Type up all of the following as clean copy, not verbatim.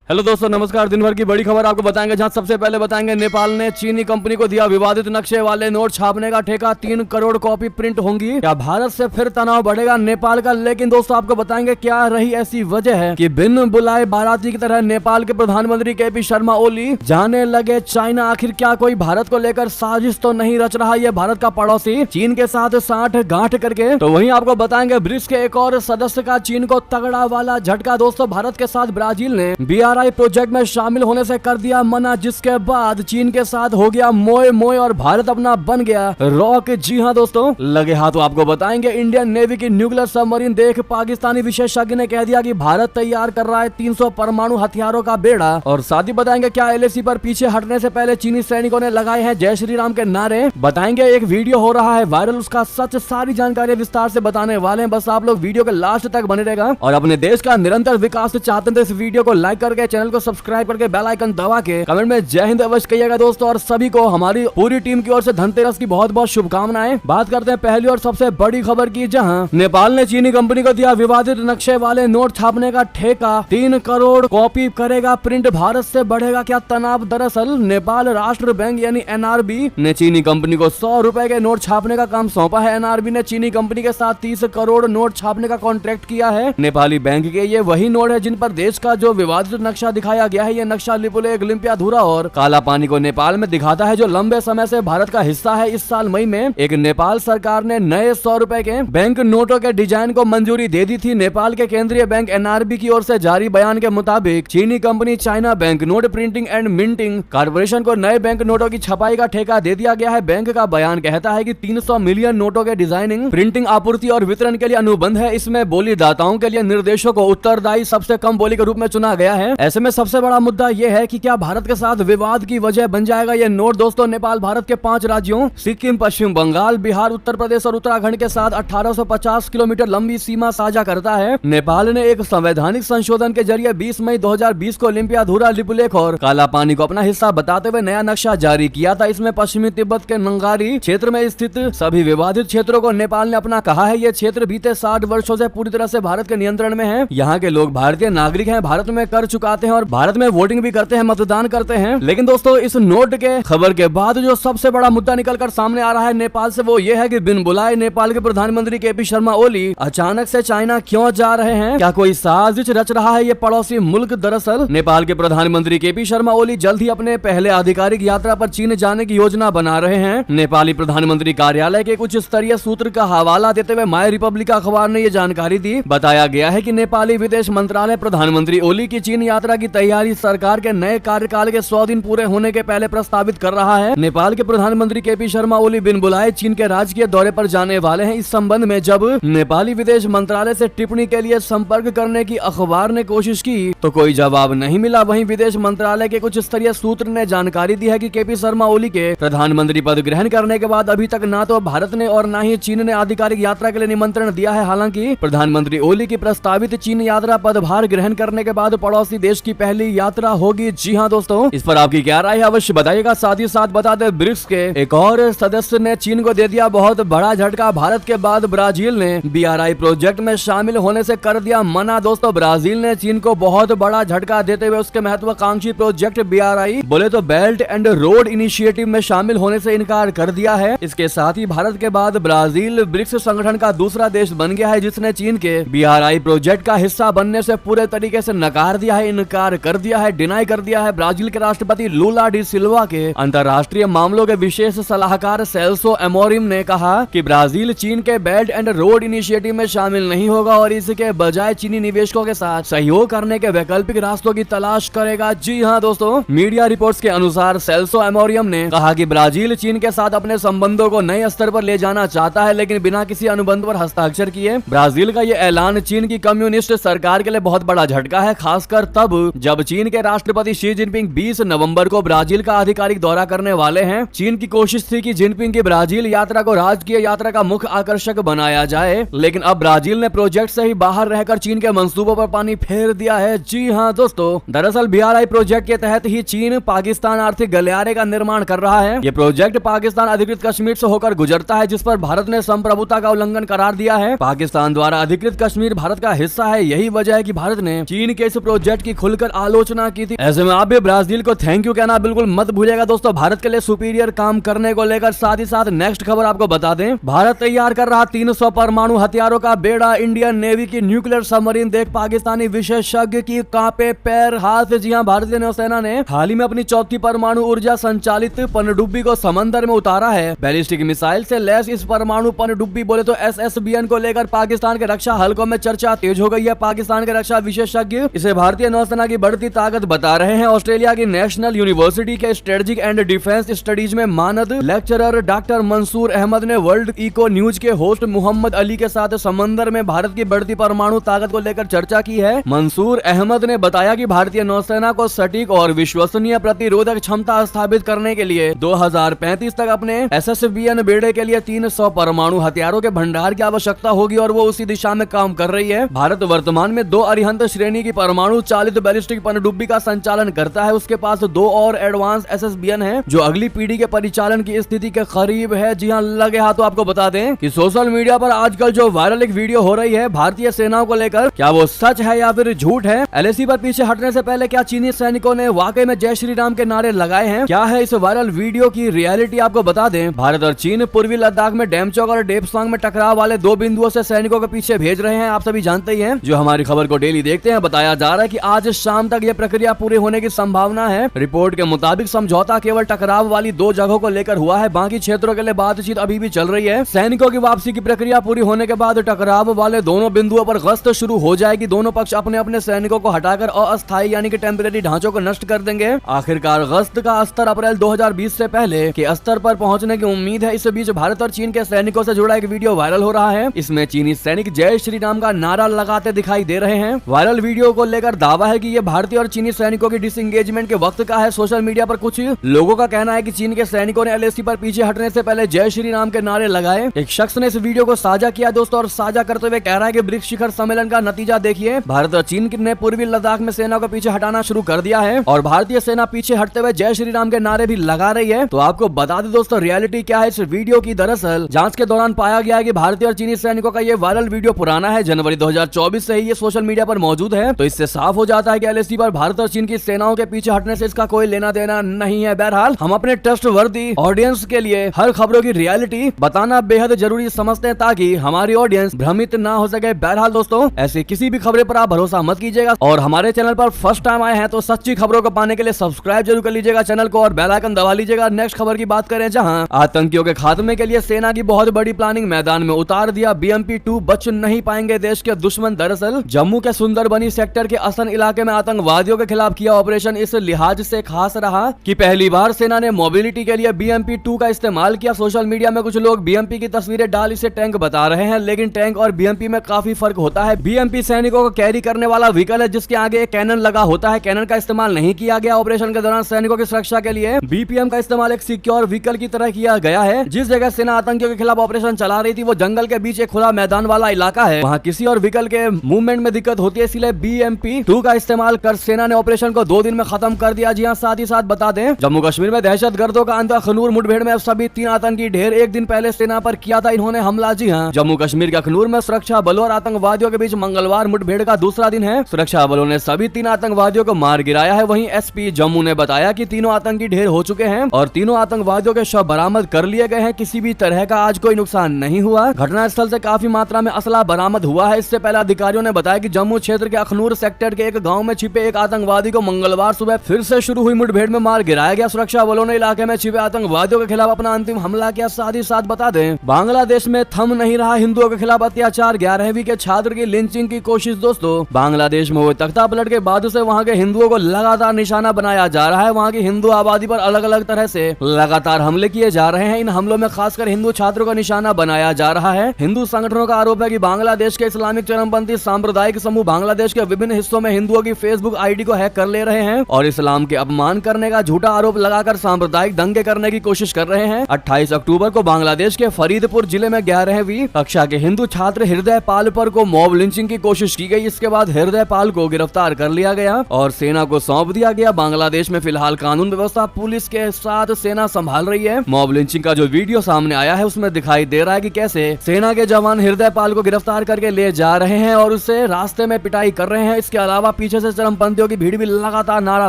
Hello दोस्तों, नमस्कार। दिन भर की बड़ी खबर आपको बताएंगे, जहां सबसे पहले बताएंगे नेपाल ने चीनी कंपनी को दिया विवादित नक्शे वाले नोट छापने का ठेका। 3 करोड़ कॉपी प्रिंट होंगी। क्या भारत से फिर तनाव बढ़ेगा नेपाल का? लेकिन दोस्तों आपको बताएंगे क्या रही ऐसी वजह है कि बिन बुलाए बाराती की तरह नेपाल के प्रधानमंत्री केपी शर्मा ओली जाने लगे चाइना। आखिर क्या कोई भारत को लेकर साजिश तो नहीं रच रहा ये भारत का पड़ोसी चीन के साथ साठ गांठ करके? तो वहीं आपको बताएंगे ब्रिक्स के एक और सदस्य का चीन को तगड़ा वाला झटका। दोस्तों भारत के साथ ब्राजील ने BRI प्रोजेक्ट में शामिल होने से कर दिया मना, जिसके बाद चीन के साथ हो गया मोए मोए और भारत अपना बन गया रॉक। जी हां दोस्तों, लगे हाथों आपको बताएंगे इंडियन नेवी की न्यूक्लियर सबमरीन देख पाकिस्तानी विशेषज्ञ ने कह दिया कि भारत तैयार कर रहा है 300 परमाणु हथियारों का बेड़ा। और साथ ही बताएंगे क्या LAC पर पीछे हटने से पहले चीनी सैनिकों ने लगाए हैं जय श्री राम के नारे। बताएंगे एक वीडियो हो रहा है वायरल, उसका सच सारी जानकारी विस्तार से बताने वाले हैं। बस आप लोग वीडियो के लास्ट तक बने रहेगा। और अपने देश का निरंतर विकास चाहते हैं तो इस वीडियो को लाइक करके चैनल को सब्सक्राइब करके बेल आइकन दबा के कमेंट में जय हिंद अवश्य कहिएगा दोस्तों। और सभी को हमारी पूरी टीम की ओर से धनतेरस की बहुत बहुत शुभकामनाएं। बात करते हैं पहली और सबसे बड़ी खबर की, जहां नेपाल ने चीनी कंपनी को दिया विवादित नक्शे वाले नोट छापने का ठेका। 3 करोड़ कॉपी करेगा प्रिंट। भारत से बढ़ेगा क्या तनाव? दरअसल नेपाल राष्ट्र बैंक यानी NRB ने चीनी कंपनी को 100 रुपए के नोट छापने का काम सौंपा है। NRB ने चीनी कंपनी के साथ 30 करोड़ नोट छापने का कॉन्ट्रैक्ट किया है। नेपाली बैंक के ये वही नोट है जिन पर देश का जो विवादित नक्शा दिखाया गया है। ये नक्शा लिपुलेख, लिम्पियाधुरा और काला पानी को नेपाल में दिखाता है, जो लंबे समय से भारत का हिस्सा है। इस साल मई में एक नेपाल सरकार ने नए 100 रुपए के बैंक नोटों के डिजाइन को मंजूरी दे दी थी। नेपाल के केंद्रीय बैंक NRB की ओर से जारी बयान के मुताबिक चीनी company China bank note printing and minting corporation को नए बैंक नोटों की छपाई का ठेका दे दिया गया है। बैंक का बयान कहता है कि 300 मिलियन नोटों के डिजाइनिंग, प्रिंटिंग, आपूर्ति और वितरण के लिए अनुबंध है। इसमें बोली दाताओं के लिए निर्देशों को उत्तरदायी सबसे कम बोली के रूप में चुना गया है। ऐसे में सबसे बड़ा मुद्दा यह है कि क्या भारत के साथ विवाद की वजह बन जाएगा ये नोट? दोस्तों नेपाल भारत के 5 राज्यों सिक्किम, पश्चिम बंगाल, बिहार, उत्तर प्रदेश और उत्तराखंड के साथ 1850 किलोमीटर लंबी सीमा साझा करता है। नेपाल ने एक संवैधानिक संशोधन के जरिए 20 मई 2020 को लिम्पियाधुरा, लिपुलेख और काला पानी को अपना हिस्सा बताते हुए नया नक्शा जारी किया था। इसमें पश्चिमी तिब्बत के नंगारी क्षेत्र में स्थित सभी विवादित क्षेत्रों को नेपाल ने अपना कहा है। ये क्षेत्र बीते 60 वर्षों से पूरी तरह से भारत के नियंत्रण में है। यहाँ के लोग भारतीय नागरिक हैं, भारत में कर चुकाते हैं और भारत में वोटिंग भी करते हैं, मतदान करते हैं। लेकिन दोस्तों इस नोट के खबर के बाद जो सबसे बड़ा मुद्दा निकलकर सामने आ रहा है नेपाल से, वो ये है कि बिन बुलाए नेपाल के प्रधानमंत्री केपी शर्मा ओली अचानक से चाइना क्यों जा रहे हैं? क्या कोई साजिश रच रहा है ये पड़ोसी मुल्क? दरअसल नेपाल के प्रधानमंत्री केपी शर्मा ओली जल्द ही अपने पहले आधिकारिक यात्रा पर चीन जाने की योजना बना रहे हैं। नेपाली प्रधानमंत्री कार्यालय के कुछ स्तरीय सूत्र का हवाला देते हुए माय रिपब्लिक अखबार ने ये जानकारी दी। बताया गया है कि नेपाली विदेश मंत्रालय प्रधानमंत्री ओली की चीन यात्रा की तैयारी सरकार के नए कार्यकाल के 100 दिन पूरे होने के पहले प्रस्तावित कर रहा है। नेपाल के प्रधानमंत्री केपी शर्मा ओली बिन बुलाए चीन के राजकीय दौरे पर जाने वाले हैं। इस संबंध में जब नेपाली विदेश मंत्रालय से टिप्पणी के लिए संपर्क करने की अखबार ने कोशिश की तो कोई जवाब नहीं मिला। वहीं विदेश मंत्रालय के कुछ स्तरीय सूत्र ने जानकारी दी है कि केपी शर्मा ओली के प्रधानमंत्री पद ग्रहण करने के बाद अभी तक ना तो भारत ने और ना ही चीन ने आधिकारिक यात्रा के लिए निमंत्रण दिया है। हालांकि प्रधानमंत्री ओली की प्रस्तावित चीन यात्रा पदभार ग्रहण करने के बाद पड़ोसी देश की पहली यात्रा होगी। जी हाँ दोस्तों, इस पर आपकी क्या राय है अवश्य बताइएगा। साथ ही साथ बता दें ब्रिक्स के एक और सदस्य ने चीन को दे दिया बहुत बड़ा झटका। भारत के बाद ब्राजील ने BRI प्रोजेक्ट में शामिल होने से कर दिया मना। दोस्तों ब्राजील ने चीन को बहुत बड़ा झटका देते हुए उसके महत्वाकांक्षी प्रोजेक्ट BRI बोले तो बेल्ट एंड रोड इनिशिएटिव में शामिल होने से इनकार कर दिया है। इसके साथ ही भारत के बाद ब्राजील ब्रिक्स संगठन का दूसरा देश बन गया है जिसने चीन के BRI प्रोजेक्ट का हिस्सा बनने से पूरे तरीके से नकार दिया है, इनकार कर दिया है, डिनाई कर दिया है। ब्राजील के राष्ट्रपति लूला डी सिल्वा के अंतर्राष्ट्रीय मामलों के विशेष सलाहकार सेल्सो एमोरिम ने कहा कि ब्राजील चीन के बेल्ट एंड रोड इनिशिएटिव में शामिल नहीं होगा और इसके बजाय चीनी निवेशकों के साथ सहयोग करने के वैकल्पिक रास्तों की तलाश करेगा। जी हाँ दोस्तों, मीडिया रिपोर्ट्स के अनुसार सेल्सो एमोरियम ने कहा कि ब्राजील चीन के साथ अपने संबंधों को नए स्तर पर ले जाना चाहता है, लेकिन बिना किसी अनुबंध पर हस्ताक्षर किए। ब्राजील का ये ऐलान चीन की कम्युनिस्ट सरकार के लिए बहुत बड़ा झटका है, खासकर तब जब चीन के राष्ट्रपति शी जिनपिंग 20 नवंबर को ब्राजील का आधिकारिक दौरा करने वाले हैं। चीन की कोशिश थी कि जिनपिंग की ब्राजील यात्रा को राजकीय यात्रा का मुख्य आकर्षक बनाया जाए, लेकिन अब ब्राजील ने प्रोजेक्ट से ही बाहर रहकर चीन के मंसूबों पर पानी फेर दिया है। जी हाँ दोस्तों, दरअसल BRI प्रोजेक्ट के तहत ही चीन पाकिस्तान आर्थिक गलियारे का निर्माण कर रहा है। ये प्रोजेक्ट पाकिस्तान अधिकृत कश्मीर से होकर गुजरता है, जिस पर भारत ने संप्रभुता का उल्लंघन करार दिया है। पाकिस्तान द्वारा अधिकृत कश्मीर भारत का हिस्सा है। यही वजह है कि भारत ने चीन के इस प्रोजेक्ट की खुलकर आलोचना की थी। ऐसे में आप भी ब्राजील को थैंक यू कहना बिल्कुल मत भूलिएगा दोस्तों, भारत के लिए सुपीरियर काम करने को लेकर। साथ ही साथ नेक्स्ट खबर आपको बता दें, भारत तैयार कर रहा 300 परमाणु हथियारों का बेड़ा, इंडियन नेवी की न्यूक्लियर सबमरीन देख पाकिस्तानी विशेषज्ञ की कांपे पैर हाथ। जी हां, भारतीय नौसेना ने हाल ही में अपनी चौथी परमाणु ऊर्जा संचालित पनडुब्बी को समंदर में उतारा है। बैलिस्टिक मिसाइल से लैस इस परमाणु पनडुब्बी बोले तो SSBN को लेकर पाकिस्तान के रक्षा हलकों में चर्चा तेज हो गई है। पाकिस्तान के रक्षा विशेषज्ञ इसे भारतीय नौसेना की बढ़ती ताकत बता रहे हैं। ऑस्ट्रेलिया की नेशनल यूनिवर्सिटी के स्ट्रेटेजिक एंड डिफेंस स्टडीज में मानद लेक्चरर डॉक्टर मंसूर अहमद ने वर्ल्ड इको न्यूज के होस्ट मोहम्मद अली के साथ समंदर में भारत की बढ़ती परमाणु ताकत को लेकर चर्चा की है। मंसूर अहमद ने बताया कि भारतीय नौसेना को सटीक और विश्वसनीय प्रतिरोधक क्षमता स्थापित करने के लिए 2035 तक अपने SSBN बेड़े के लिए 300 परमाणु हथियारों के भंडार की आवश्यकता होगी और वो उसी दिशा में काम कर रही है। भारत वर्तमान में 2 अरिहंत श्रेणी की परमाणु चालित बैलिस्टिक पनडुब्बी का संचालन करता है। उसके पास 2 और एडवांस SSBN है जो अगली पीढ़ी के परिचालन की स्थिति के करीब है। जी हाँ, लगे हाथों आपको बता दें कि सोशल मीडिया पर आजकल जो वायरल एक वीडियो हो रही है भारतीय सेनाओं को लेकर, क्या वो सच है या फिर झूठ है? LAC पर पीछे हटने से पहले क्या चीनी सैनिकों ने वाकई में जय श्री राम के नारे लगाए हैं? क्या है इस वायरल वीडियो की रियलिटी आपको बता दें। भारत और चीन पूर्वी लद्दाख में डेमचौक और डेपसांग में टकराव वाले 2 बिंदुओं से सैनिकों के पीछे भेज रहे हैं। आप सभी जानते ही हैं, जो हमारी खबर को डेली देखते हैं। बताया जा रहा है कि आज शाम तक यह प्रक्रिया पूरी होने की संभावना है। रिपोर्ट के मुताबिक समझौता केवल टकराव वाली 2 जगहों को लेकर हुआ है, बाकी क्षेत्रों के लिए बातचीत अभी भी चल रही है। सैनिकों की वापसी की प्रक्रिया पूरी होने के बाद टकराव वाले दोनों बिंदुओं पर गश्त शुरू हो जाएगी। दोनों पक्ष अपने अपने सैनिकों को हटाकर अस्थायी यानी कि टेम्परेरी ढांचों को नष्ट कर देंगे। आखिरकार गश्त का स्तर अप्रैल 2020 से पहले के स्तर पर पहुंचने की उम्मीद है। इस बीच भारत और चीन के सैनिकों से जुड़ा एक वीडियो वायरल हो रहा है। इसमें चीनी सैनिक जय श्री राम का नारा लगाते दिखाई दे रहे हैं। वायरल वीडियो को लेकर दावा है कि यह भारतीय और चीनी सैनिकों की डिसएंगेजमेंट के वक्त का है। सोशल मीडिया पर कुछ लोगों का कहना है कि चीन के सैनिकों ने LAC पर पीछे हटने से पहले जय श्री राम के नारे लगाए। एक शख्स ने इस वीडियो को साझा किया दोस्तों, और साझा करते हुए कह रहा है कि ब्रिक्स शिखर सम्मेलन का नतीजा देखिए, भारत और चीन ने पूर्वी लद्दाख में सेना को पीछे हटाना शुरू कर दिया है और भारतीय सेना पीछे हटते हुए जय श्री राम के नारे भी लगा रही है। तो आपको बता दें दोस्तों, रियलिटी क्या है इस वीडियो की। दरअसल जांच के दौरान पाया गया है कि भारतीय और चीनी सैनिकों का ये वायरल वीडियो पुराना है। जनवरी 2024 से ही ये सोशल मीडिया पर मौजूद है। तो इससे साफ हो जाता है कि LAC पर भारत और चीन की सेनाओं के पीछे हटने से इसका कोई लेना देना नहीं है। बहरहाल हम अपने ट्रस्टवर्दी ऑडियंस के लिए हर खबरों की रियलिटी बताना बेहद जरूरी समझते हैं ताकि हमारी ऑडियंस भ्रमित ना हो सके। बहरहाल दोस्तों, ऐसी किसी भी खबरें पर आप भरोसा मत कीजिएगा और हमारे चैनल पर फर्स्ट टाइम आए हैं तो सच्ची खबरों को पाने के लिए सब्सक्राइब जरूर कर लीजिएगा चैनल को और बेल आइकन दबा लीजिएगा। नेक्स्ट खबर की बात करें, जहां आतंकियों के खात्मे के लिए सेना की बहुत बड़ी प्लानिंग मैदान में उतार दिया। BMP-2 बच नहीं पाएंगे देश के दुश्मन। दरअसल जम्मू के सुंदरबनी सेक्टर के असन इलाके में आतंकवादियों के खिलाफ किया ऑपरेशन इस लिहाज से खास रहा कि पहली बार सेना ने मोबिलिटी के लिए BMP-2 का इस्तेमाल किया। सोशल मीडिया में कुछ लोग BMP की तस्वीरें डाल इसे टैंक बता रहे हैं, लेकिन टैंक और BMP में काफी फर्क होता है। BMP सैनिकों को कैरी करने वाला व्हीकल है जिसके आगे एक कैनन लगा होता है। कैनन का इस्तेमाल नहीं किया गया। ऑपरेशन के दौरान सैनिकों की सुरक्षा के लिए BPM का इस्तेमाल एक सिक्योर व्हीकल की तरह किया गया है। जिस जगह सेना आतंकियों के खिलाफ ऑपरेशन चला रही थी वो जंगल के बीच एक खुला मैदान वाला इलाका है। वहाँ किसी और व्हीकल के मूवमेंट में दिक्कत होती है, इसलिए BMP-2 का इस्तेमाल कर सेना ने ऑपरेशन को 2 दिन में खत्म कर दिया। जी हाँ, साथ ही साथ बता दें, जम्मू कश्मीर में दहशतगर्दों का अंत अखनूर मुठभेड़ में सभी 3 आतंकी ढेर एक दिन पहले सेना पर किया था इन्होंने हमला। जी हाँ, जम्मू कश्मीर के अखनूर में सुरक्षा बलों और आतंकवादियों के बीच मंगलवार मुठभेड़ का दूसरा दिन है। सुरक्षा बलों ने सभी 3 आतंकवादियों को मार गिराया है। वहीं SP जम्मू ने बताया कि तीनों आतंकी ढेर हो चुके हैं और तीनों आतंकवादियों के शव बरामद कर लिए गए हैं। किसी भी तरह का आज कोई नुकसान नहीं हुआ। घटनास्थल से काफी मात्रा में असला बरामद हुआ है। इससे पहले अधिकारियों ने बताया कि जम्मू क्षेत्र के अखनूर सेक्टर के एक गांव में छिपे एक आतंकवादी को मंगलवार सुबह फिर से शुरू हुई मुठभेड़ में मार गिराया गया। सुरक्षा बलों ने इलाके में छिपे आतंकवादियों के खिलाफ अपना अंतिम हमला किया। साथ ही साथ बता दें, बांग्लादेश में थम नहीं रहा हिंदुओं के खिलाफ अत्याचार। 11वीं के छात्र की लिंचिंग की कोशिश। दोस्तों, बांग्लादेश में हुए तख्ता पलट के बाद से वहाँ के हिंदुओं को लगातार निशाना बनाया जा रहा है। वहाँ की हिंदू आबादी पर अलग अलग तरह से लगातार हमले किए जा रहे हैं। इन हमलों में खासकर हिंदू छात्रों को निशाना बनाया जा रहा है। हिंदू संगठनों का आरोप है कि बांग्लादेश के इस्लामिक चरमपंथी सांप्रदायिक समूह बांग्लादेश के विभिन्न हिस्सों में हिंदुओं की फेसबुक आईडी को हैक कर ले रहे हैं और इस्लाम के अपमान करने का झूठा आरोप लगाकर सांप्रदायिक दंगे करने की कोशिश कर रहे हैं। 28 अक्टूबर को बांग्लादेश के फरीदपुर जिले में 11वीं कक्षा के हिंदू छात्र हृदय पाल पर को मॉब लिंचिंग की कोशिश की गई। इसके बाद हृदय पाल को गिरफ्तार कर लिया गया और सेना को सौंप दिया गया। बांग्लादेश में फिलहाल कानून व्यवस्था पुलिस के साथ सेना संभाल रही है। मॉब लिंचिंग का जो वीडियो सामने आया है उसमें दिखाई दे रहा है कि कैसे सेना के जवान हृदय पाल को गिरफ्तार करके ले जा रहे हैं और उससे रास्ते में पिटाई कर रहे हैं। इसके अलावा पीछे से चरमपंथियों की भीड़ भी लगातार नारा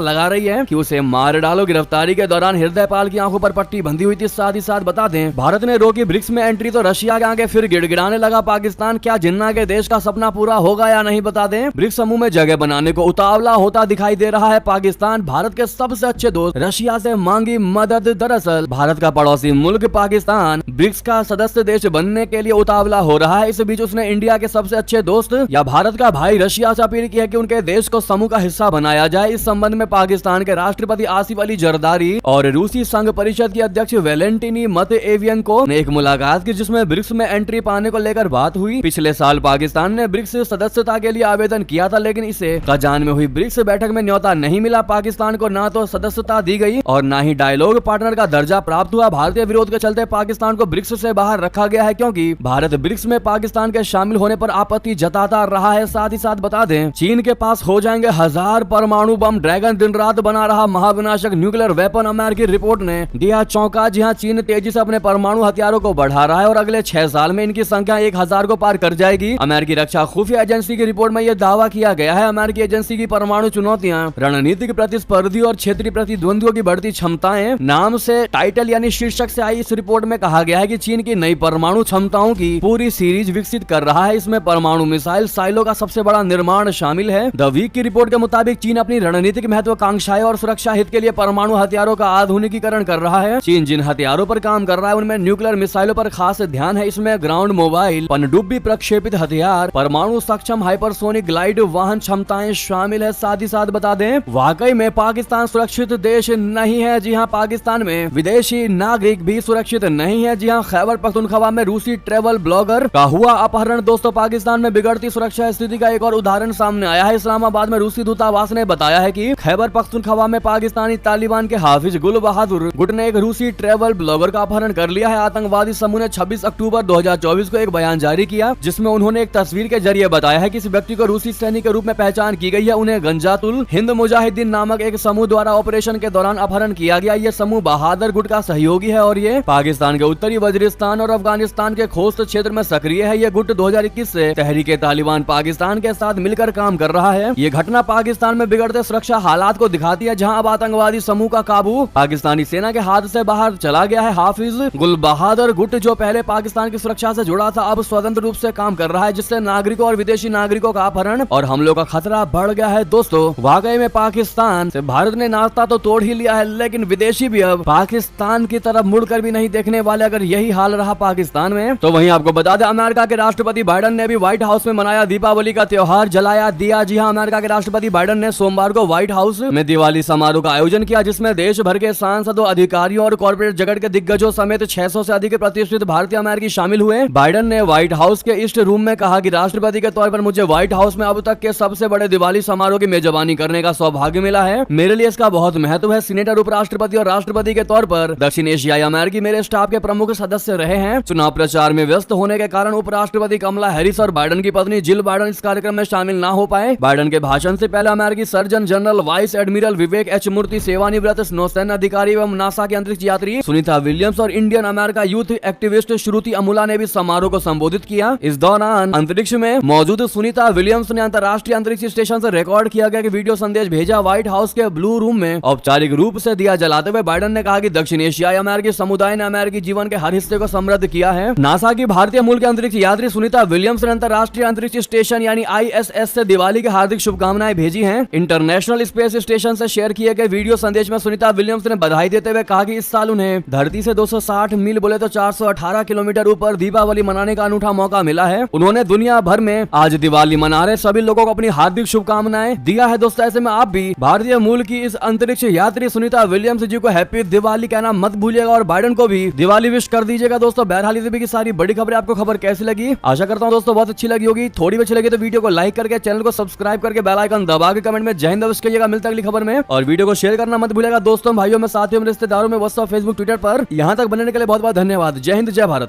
लगा रही है कि उसे मार डालो। गिरफ्तारी के दौरान हृदयपाल की आंखों पर पट्टी बंधी हुई थी। साथ ही साथ बता दें, भारत ने रोकी ब्रिक्स में एंट्री तो रशिया के आगे फिर गिड़गिड़ाने लगा पाकिस्तान। क्या जिन्ना के देश का सपना पूरा होगा या नहीं, बता दें। ब्रिक्स समूह में जगह बनाने को उतावला होता दिखाई दे रहा है पाकिस्तान। भारत के सबसे अच्छे दोस्त रशिया से मांगी मदद। दरअसल भारत का पड़ोसी मुल्क पाकिस्तान ब्रिक्स का सदस्य देश बनने के लिए उतावला हो रहा है। इस बीच उसने इंडिया के सबसे अच्छे दोस्त या भारत का भाई रशिया से अपील की है कि उनके देश को समूह का हिस्सा बनाया जाए। इस संबंध में पाकिस्तान के राष्ट्रपति आसिफ अली जरदारी और रूसी संघ परिषद की अध्यक्ष वेलेंटिनी मतएवियेंको ने एक मुलाकात की, जिसमें ब्रिक्स में एंट्री पाने को लेकर बात हुई। पिछले साल पाकिस्तान ने ब्रिक्स सदस्यता के लिए आवेदन किया था, लेकिन इसे कजान में हुई ब्रिक्स बैठक में न्योता नहीं मिला। पाकिस्तान को ना तो सदस्यता दी गई और ना ही डायलॉग पार्टनर का दर्जा प्राप्त हुआ। भारतीय विरोध के चलते पाकिस्तान को ब्रिक्स से बाहर रखा गया है, क्योंकि भारत ब्रिक्स में पाकिस्तान के शामिल होने पर आपत्ति जताता रहा है। साथ ही साथ बता दें, चीन के पास हो जाएंगे 1000 परमाणु बम। ड्रैगन दिन रात बना रहा महाविनाशक न्यूक्लियर वेपन। अमेरिकी रिपोर्ट ने दिया चौंका। जी हां, चीन तेजी से अपने परमाणु हथियारों को बढ़ा रहा है और अगले 6 साल में इनकी संख्या 1000 को पार कर जाएगी। अमेरिकी रक्षा खुफिया एजेंसी की रिपोर्ट में यह दावा किया गया है। अमेरिकी एजेंसी की परमाणु चुनौतियां, रणनीतिक प्रतिस्पर्धी और क्षेत्रीय प्रतिद्वंदियों की बढ़ती क्षमताएं नाम से टाइटल यानी शीर्षक से आई इस रिपोर्ट में कहा गया है कि चीन की नई परमाणु क्षमताओं की पूरी सीरीज विकसित कर रहा है। इसमें परमाणु मिसाइल साइलो का सबसे बड़ा निर्माण शामिल है। द वीक की रिपोर्ट के मुताबिक चीन अपनी रणनीतिक महत्वाकांक्षाएं और सुरक्षा हित के लिए परमाणु हथियारों का आधुनिकीकरण कर रहा है। चीन जिन हथियारों पर काम कर रहा है उनमें न्यूक्लियर मिसाइलों पर खास ध्यान है। इसमें ग्राउंड मोबाइल, पनडुब्बी प्रक्षेपित हथियार, परमाणु सक्षम हाइपरसोनिक ग्लाइड वाहन क्षमताएं शामिल है। साथ ही साथ बता दें, वाकई में पाकिस्तान सुरक्षित देश नहीं है। जी हां, पाकिस्तान में विदेशी नागरिक भी सुरक्षित नहीं है। जी हां, खैबर पख्तूनख्वा में रूसी ट्रेवल ब्लॉगर का हुआ अपहरण। दोस्तों, पाकिस्तान में बिगड़ती सुरक्षा स्थिति का एक और उदाहरण सामने आया है। इस्लामाबाद में रूसी दूतावास ने बताया है कि खैबर पख्तूनख्वा में पाकिस्तानी तालिबान के हाफिज गुल बहादुर गुट ने एक रूसी ट्रेवल ब्लॉगर का अपहरण कर लिया है। आतंकवादी समूह ने 26 अक्टूबर 2024 को एक बयान जारी किया, जिसमें उन्होंने एक तस्वीर के जरिए बताया है कि इस व्यक्ति को रूसी सैनिक के रूप में पहचान की गई है। उन्हें गंजातुल हिंद मुजाहिदीन नामक एक समूह द्वारा ऑपरेशन के दौरान अपहरण किया गया। ये समूह बहादुर गुट का सहयोगी है और ये पाकिस्तान के उत्तरी वजीरिस्तान और अफगानिस्तान के खोस्त क्षेत्र में सक्रिय है। ये गुट 2021 से तहरीके तालिबान पाकिस्तान के साथ मिलकर काम कर रहा है। ये घटना पाकिस्तान में बिगड़ते सुरक्षा हालात को दिखाती है, जहां अब आतंकवादी समूह का काबू पाकिस्तानी सेना के हाथ से बाहर चला गया है। हाफिज गुल बहादुर गुट, जो पहले पाकिस्तान की सुरक्षा से जुड़ा था, अब स्वतंत्र रूप से काम कर रहा है, जिससे नागरिकों और विदेशी नागरिकों का अपहरण और हमलों का खतरा बढ़ गया है। दोस्तों, वाकई में पाकिस्तान से भारत ने नाता तो तोड़ ही लिया है, लेकिन विदेशी भी अब पाकिस्तान की तरफ मुड़कर भी नहीं देखने वाले। अगर यही हाल रहा पाकिस्तान में, तो वहीं आपको बता दें, अमेरिका के राष्ट्रपति बाइडन ने भी व्हाइट हाउस में मनाया दीपावली का त्योहार, जलाया दिया। जी हां, अमेरिका के राष्ट्रपति बाइडन ने सोमवार को व्हाइट हाउस में दिवाली समारोह का आयोजन किया, जिसमें देश भर के सांसदों, अधिकारियों और कॉर्पोरेट जगत के दिग्गजों समेत 600 से अधिक प्रतिष्ठित भारतीय अमेरिकी शामिल हुए। बाइडन ने व्हाइट हाउस के ईस्ट रूम में कहा कि राष्ट्रपति के तौर पर मुझे व्हाइट हाउस में अब तक के सबसे बड़े दिवाली समारोह की मेजबानी करने का सौभाग्य मिला है। मेरे लिए इसका बहुत महत्व है। सीनेटर, उपराष्ट्रपति और राष्ट्रपति के तौर पर दक्षिण एशियाई अमेरिकी मेरे स्टाफ के प्रमुख सदस्य रहे हैं। चुनाव प्रचार में व्यस्त होने के कारण उपराष्ट्रपति कमला हैरिस और बाइडन की पत्नी जिल बाइडन इस कार्यक्रम में शामिल न हो पाए। बाइडन के भाषण से पहले अमेरिकी सर्जन जनरल वाइस एडमिरल विवेक एच मूर्ति, सेवानिवृत्त नौसेना अधिकारी एवं नासा के अंतरिक्ष यात्री सुनीता विलियम्स और इंडियन अमेरिका यूथ एक्टिविस्ट श्रुति अमुला ने भी समारोह को संबोधित किया। इस दौरान अंतरिक्ष में मौजूद सुनीता विलियम्स ने अंतर्राष्ट्रीय अंतरिक्ष स्टेशन से रिकॉर्ड किया गया वीडियो संदेश भेजा। व्हाइट हाउस के ब्लू रूम में औपचारिक रूप से दिया जलाते हुए बाइडन ने कहा कि दक्षिण एशियाई अमेरिकी समुदाय ने अमेरिकी जीवन के हर हिस्से को समृद्ध किया है। नासा की भारतीय मूल के अंतरिक्ष यात्री सुनीता विलियम्स ने अंतर्राष्ट्रीय अंतरिक्ष स्टेशन यानी ISS से दिवाली की हार्दिक शुभकामनाएं भेजी हैं। इंटरनेशनल स्पेस स्टेशन से शेयर किए गए वीडियो संदेश में सुनीता विलियम्स ने बधाई देते हुए कहा कि इस साल उन्हें धरती से 260 मील बोले तो 418 किलोमीटर ऊपर दीपावली मनाने का अनूठा मौका मिला है। उन्होंने दुनिया भर में आज दिवाली मना रहे सभी लोगों को अपनी हार्दिक शुभकामनाएं दिया है। दोस्तों, ऐसे में आप भी भारतीय मूल की इस अंतरिक्ष यात्री सुनीता विलियम्स जी को हैप्पी दिवाली कहना मत भूलिएगा और बाइडन को भी दिवाली विश कर दीजिएगा। दोस्तों, बहरहाल की सारी बड़ी खबरें आपको खबर कैसी लगी, आशा करता हूँ दोस्तों बहुत अच्छी लगी होगी। थोड़ी भी अच्छी लगी तो वीडियो को लाइक करके चैनल को सब्सक्राइब करके बेल आइकन दबा के कमेंट में जय हिंद अवश्य कहिएगा। मिलता है अगली खबर में और वीडियो को शेयर करना मत भूलिएगा दोस्तों, भाइयों में, साथियों में, रिश्तेदारों में, व्हाट्सएप, फेसबुक, ट्विटर पर। यहाँ तक बनने के लिए बहुत बहुत धन्यवाद। जय हिंद, जय भारत।